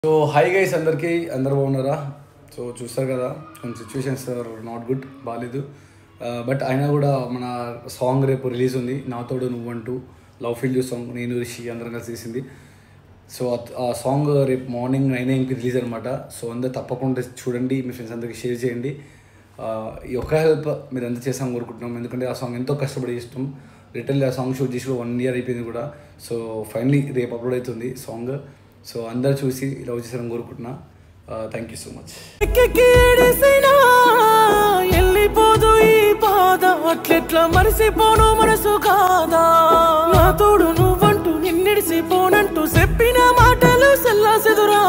So hi guys అందరికీ అందరు బాగున్నారా? సో చూస్తారు కదా కొన్ని సిచ్యువేషన్స్ ఆర్ నాట్ గుడ్, బాగాలేదు. బట్ అయినా కూడా మన సాంగ్ రేపు రిలీజ్ ఉంది, నాతోడు నువ్వంటూ లవ్ ఫీల్ సాంగ్, నేను రిషి అందరం కలిసి చేసింది. సో ఆ సాంగ్ రేపు మార్నింగ్ 9 AM రిలీజ్ అనమాట. సో అందరు తప్పకుండా చూడండి, మీ ఫ్రెండ్స్ అందరికీ షేర్ చేయండి. ఈ ఒక్క హెల్ప్ మీరు అంతా చేసాం కోరుకుంటున్నాం, ఎందుకంటే ఆ సాంగ్ ఎంతో కష్టపడి ఇష్టం. రిటర్న్లీ ఆ సాంగ్ షూట్ చేసి 1 year అయిపోయింది కూడా. సో ఫైనలీ రేపు అప్లోడ్ అవుతుంది సాంగ్. సో అందరు చూసి లవ్ చేసారని కోరుకుంటున్నా. Thank you so much. వెళ్ళిపోదు ఈ బాధ, అట్లెట్లా మరిసిపోను మనసు కాదా, నా తోడు నువ్వంటూ నిన్నిడిసిపోనంటూ చెప్పిన మాటలు సెల్లాసెదురా.